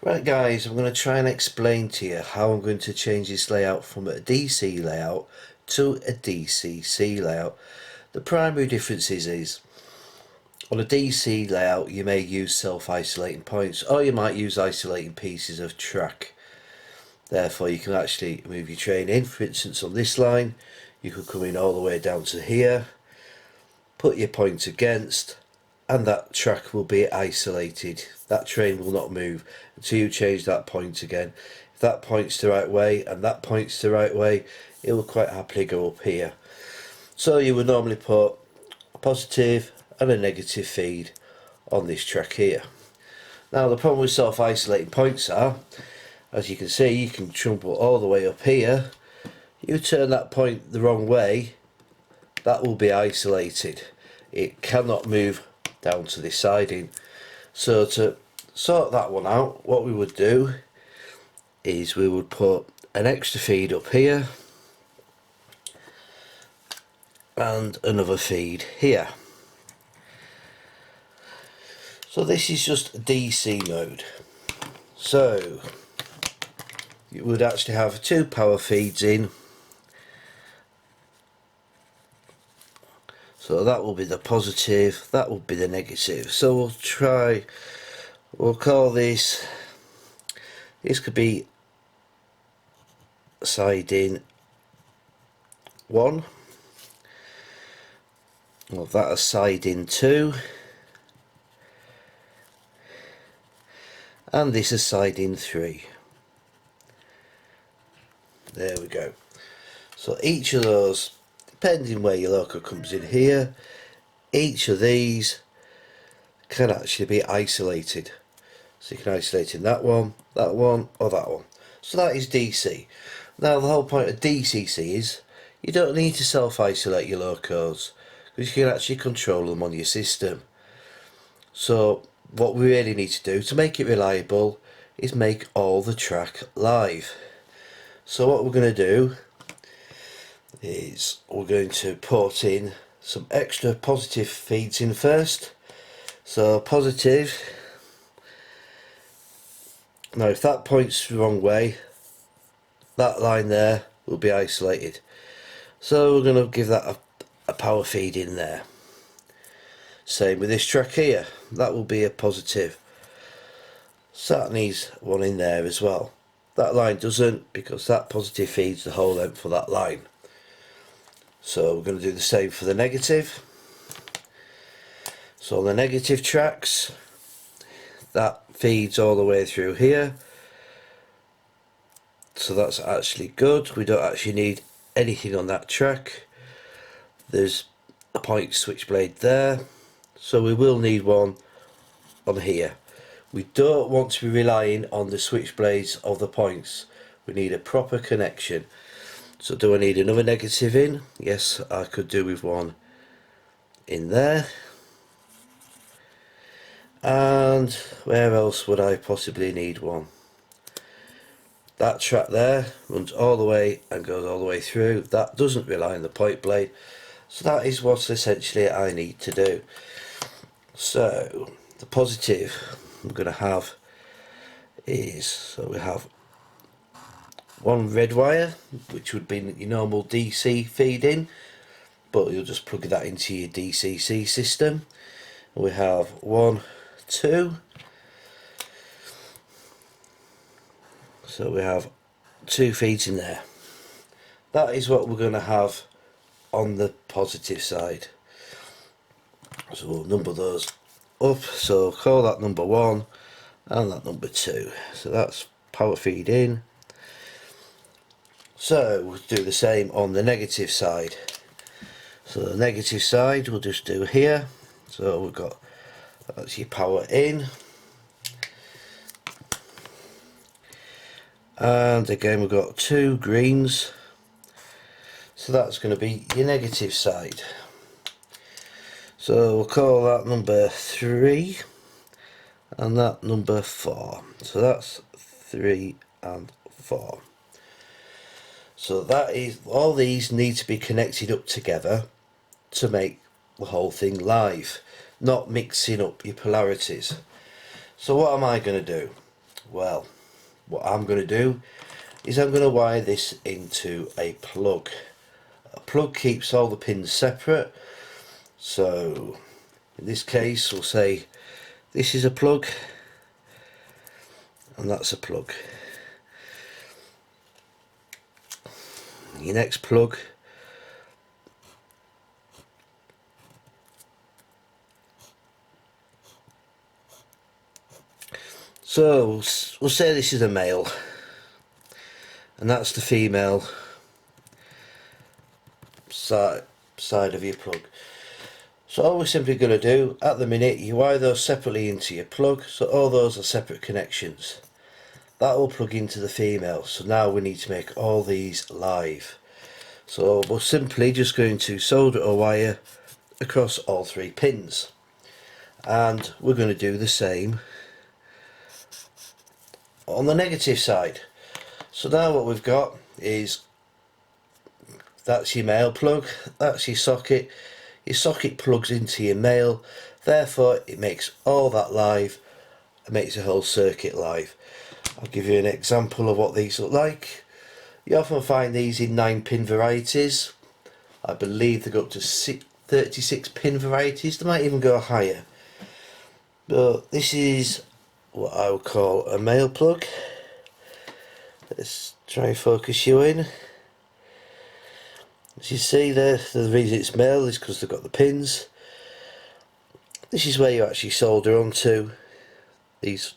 Right guys, I'm going to try and explain to you how I'm going to change this layout from a DC layout to a DCC layout. The primary difference is on a DC layout you may use self-isolating points, or you might use isolating pieces of track. Therefore you can actually move your train in. For instance, on this line you could come in all the way down to here, put your point against, and that track will be isolated. That train will not move until you change that point again. If that point's the right way and that point's the right way, it will quite happily go up here. So you would normally put a positive and a negative feed on this track here. Now the problem with self-isolating points are, as you can see, you can jump all the way up here. You turn that point the wrong way, that will be isolated. It cannot move down to this siding. So to sort that one out, what we would do is we would put an extra feed up here and another feed here. So this is just DC mode. So you would actually have two power feeds in. So that will be the positive, that will be the negative. So we'll call this could be siding 1, or that is siding 2, and this is siding 3. There we go. So each of those, depending where your loco comes in here, each of these can actually be isolated. So you can isolate in that one, or that one. So that is DC. Now the whole point of DCC is you don't need to self-isolate your locos, because you can actually control them on your system. So what we really need to do to make it reliable is make all the track live. So what we're going to do is we're going to put in some extra positive feeds in first. So positive. Now if that points the wrong way, that line there will be isolated. So we're going to give that a power feed in there. Same with this track here, that will be a positive. So that needs one in there as well. That line doesn't, because that positive feeds the whole length for that line. So we're going to do the same for the negative. So on the negative tracks, that feeds all the way through here. So that's actually good. We don't actually need anything on that track. There's a point switchblade there, so we will need one on here. We don't want to be relying on the switchblades of the points. We need a proper connection. So do I need another negative in? Yes, I could do with one in there. And where else would I possibly need one? That track there runs all the way and goes all the way through. That doesn't rely on the point blade. So that is what essentially I need to do. So the positive I'm going to have is, so we have one red wire, which would be your normal DC feed in, but you'll just plug that into your DCC system. We have 1, 2. So we have 2 feeds in there. That is what we're going to have on the positive side. So we'll number those up. So call that number 1 and that number 2. So that's power feed in. So we'll do the same on the negative side. So the negative side we'll just do here. So we've got, that's your power in. And again we've got 2 greens. So that's going to be your negative side. So we'll call that number 3 and that number 4. So that's 3 and 4. So that is, all these need to be connected up together to make the whole thing live, not mixing up your polarities. So what am I going to do? Well, what I'm going to do is I'm going to wire this into a plug. A plug keeps all the pins separate, so in this case we'll say this is a plug and that's a plug. Your next plug so we'll say this is a male and that's the female side of your plug. So all we're simply going to do at the minute, you wire those separately into your plug, so all those are separate connections. That will plug into the female, so now we need to make all these live. So we're simply just going to solder a wire across all 3 pins, and we're going to do the same on the negative side. So now what we've got is, that's your male plug, that's your socket plugs into your male, therefore it makes all that live and makes the whole circuit live. I'll give you an example of what these look like. You often find these in 9-pin varieties. I believe they go up to 36-pin varieties, they might even go higher. But this is what I would call a male plug. Let's try and focus you in. As you see there, the reason it's male is because they've got the pins. This is where you actually solder onto these.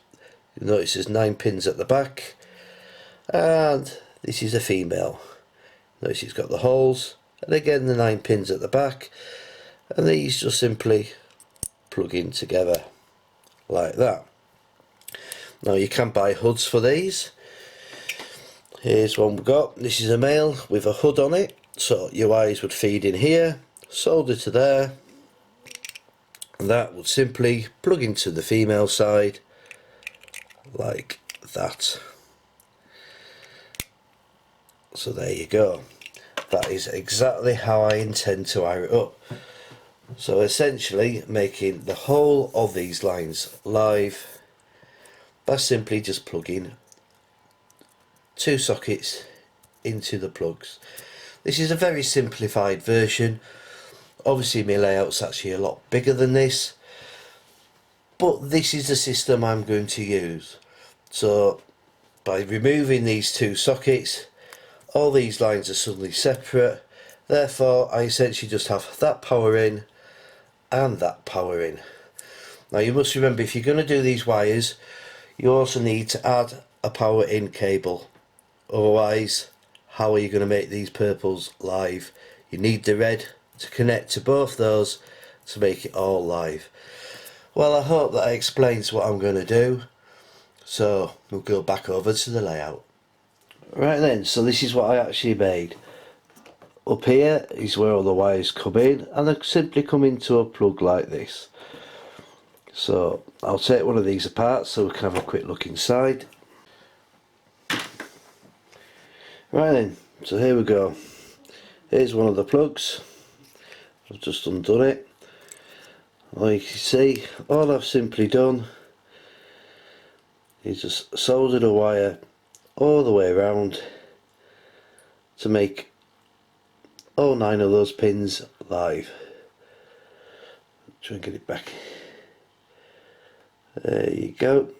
You'll notice there's 9 pins at the back, and this is a female. Notice it's got the holes, and again the 9 pins at the back, and these just simply plug in together like that. Now you can buy hoods for these. Here's one we've got. This is a male with a hood on it. So your wires would feed in here, solder to there, and that would simply plug into the female side like that. So there you go. That is exactly how I intend to wire it up. So essentially making the whole of these lines live by simply just plugging 2 sockets into the plugs. This is a very simplified version. Obviously my layout's actually a lot bigger than this, but this is the system I'm going to use. So by removing these 2 sockets, all these lines are suddenly separate, therefore I essentially just have that power in and that power in. Now you must remember, if you're going to do these wires, you also need to add a power in cable, otherwise how are you going to make these purples live? You need the red to connect to both those to make it all live. Well, I hope that explains what I'm going to do. So we'll go back over to the layout. Right then, so this is what I actually made. Up here is where all the wires come in, and they simply come into a plug like this. So I'll take one of these apart so we can have a quick look inside. Right then, so here we go. Here's one of the plugs. I've just undone it. Like you can see, all I've simply done is just soldered a wire all the way around to make all 9 of those pins live. Try and get it back. There you go.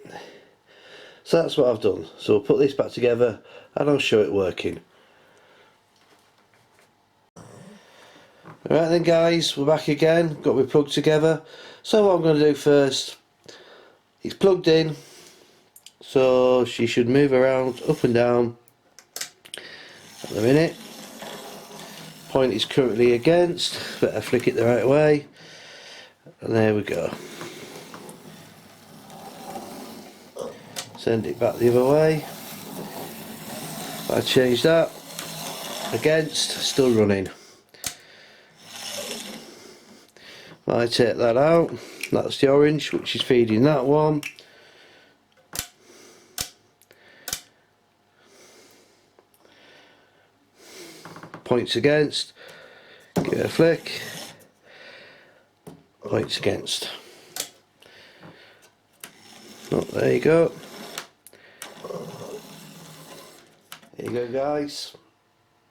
So that's what I've done. So we'll put this back together and I'll show it working. Right then guys, we're back again, got my plug together. So what I'm going to do first, it's plugged in, so she should move around up and down at the minute. Point is currently against, better flick it the right way, and there we go. Send it back the other way. If I change that, against, still running. If I take that out, that's the orange which is feeding that one. Points against, give it a flick, points against. Oh, there you go. Here you go guys.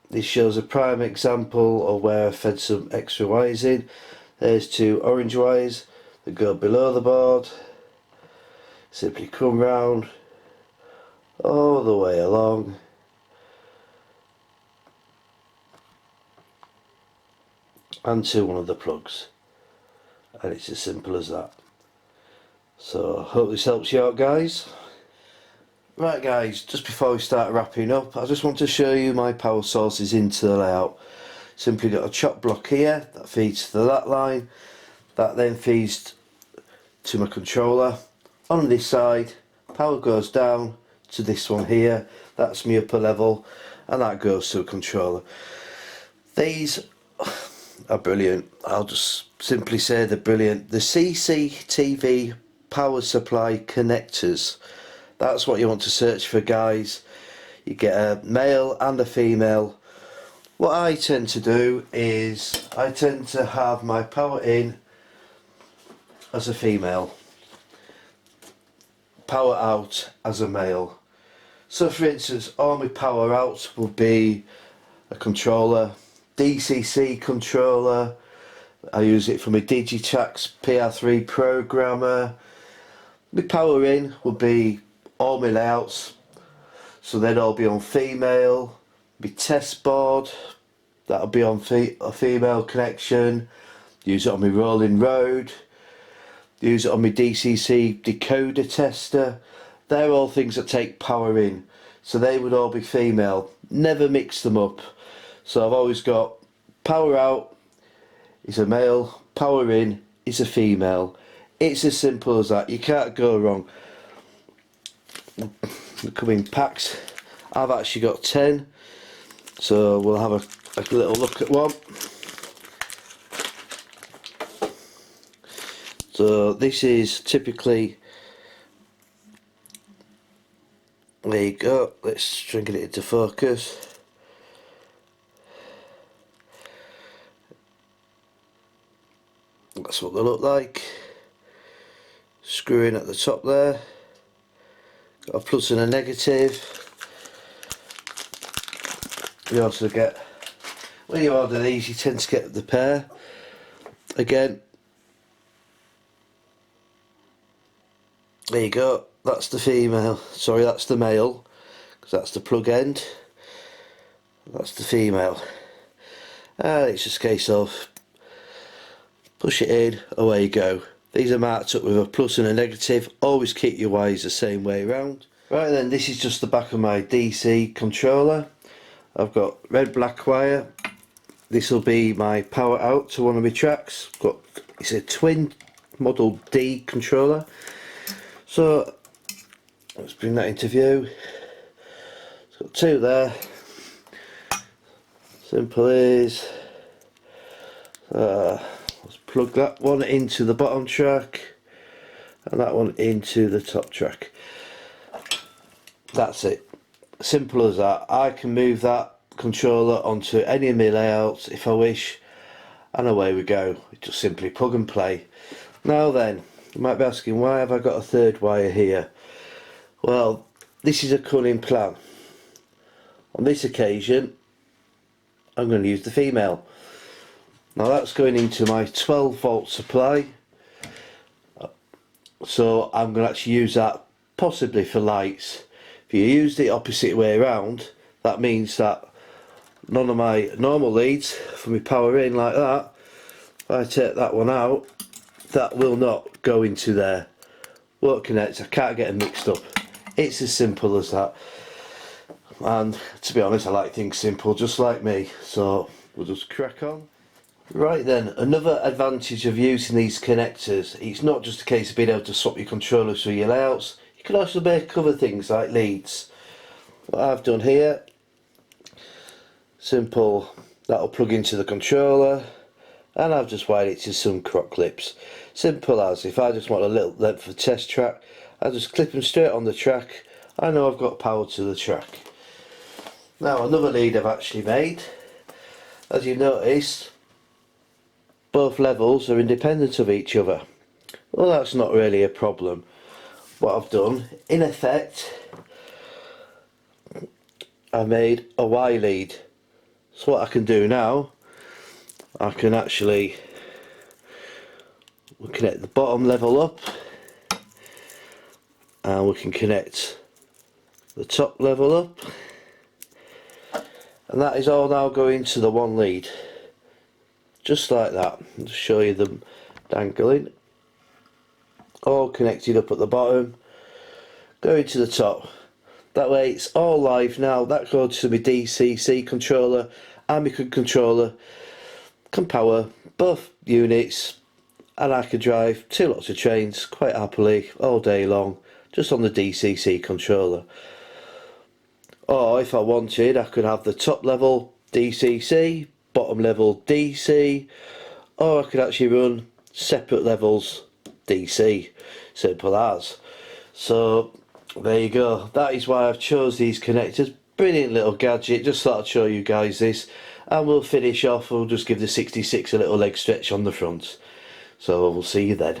This shows a prime example of where I fed some extra wires in. There's 2 orange wires that go below the board. Simply come round all the way along and to one of the plugs, and it's as simple as that. So hope this helps you out guys. Right guys, just before we start wrapping up, I just want to show you my power sources into the layout. Simply got a chop block here that feeds to that line, that then feeds to my controller. On this side, power goes down to this one here, that's my upper level, and that goes to a controller. These are brilliant. I'll just simply say they're brilliant. The CCTV power supply connectors, that's what you want to search for guys. You get a male and a female. What I tend to do is I tend to have my power in as a female, power out as a male. So for instance, all my power out will be a controller, DCC controller. I use it for my Digitax PR3 programmer. My power in will be all my layouts, so they'd all be on female. My test board, that'll be on a female connection. Use it on my rolling road. Use it on my DCC decoder tester. They're all things that take power in, so they would all be female. Never mix them up. So I've always got power out is a male, power in is a female. It's as simple as that. You can't go wrong. They come in packs. I've actually got 10, so we'll have a little look at one. So this is typically, there you go, let's try and get it into focus. That's what they look like. Screw in at the top there. Got a plus and a negative. You also get, when you order these, you tend to get the pair. Again, there you go, that's the female, sorry that's the male, because that's the plug end. That's the female. And it's just a case of push it in, away you go. These are marked up with a plus and a negative. Always keep your wires the same way around. Right then, this is just the back of my DC controller. I've got red black wire. This will be my power out to one of my tracks. It's a twin Model D controller. So let's bring that into view. It's got 2 there. Simple as let's plug that one into the bottom track and that one into the top track. That's it. Simple as that. I can move that controller onto any of my layouts if I wish, and away we go. Just simply plug and play. Now then, you might be asking, why have I got a 3rd wire here? Well, this is a cunning plan. On this occasion, I'm going to use the female. Now that's going into my 12 volt supply, so I'm going to actually use that possibly for lights. If you use the opposite way around, that means that none of my normal leads for my power in like that, if I take that one out, that will not go into there. Won't connect, I can't get them mixed up. It's as simple as that. And to be honest, I like things simple, just like me, so we'll just crack on. Right then, another advantage of using these connectors, it's not just a case of being able to swap your controllers through your layouts, you can also make other things like leads. What I've done here, simple, that'll plug into the controller, and I've just wired it to some crock clips. Simple as, if I just want a little length of test track, I just clip them straight on the track, I know I've got power to the track. Now another lead I've actually made, as you noticed, both levels are independent of each other. Well, that's not really a problem. What I've done, in effect, I made a Y lead. So what I can do now, I can actually connect the bottom level up, and we can connect the top level up, and that is all now going to the one lead, just like that. I'll show you them dangling, all connected up at the bottom, going to the top. That way it's all live now. That goes to my DCC controller, and my controller can power both units, and I can drive 2 lots of trains quite happily all day long just on the DCC controller. Or if I wanted, I could have the top level DCC, bottom level DC, or I could actually run separate levels DC, simple as. So there you go, that is why I've chose these connectors. Brilliant little gadget, just thought I'd show you guys this, and we'll finish off. We'll just give the 66 a little leg stretch on the front. So we'll see you then.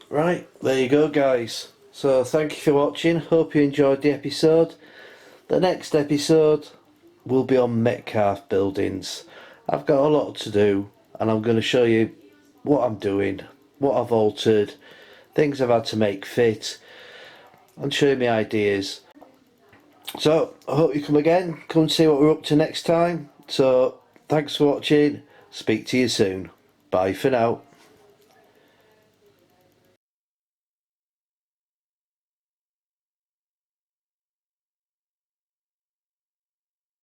Right, there you go guys. So thank you for watching, hope you enjoyed the episode. The next episode will be on Metcalfe buildings. I've got a lot to do, and I'm going to show you what I'm doing, what I've altered, things I've had to make fit, and show you my ideas. So I hope you come again, come and see what we're up to next time. So thanks for watching, speak to you soon, bye for now.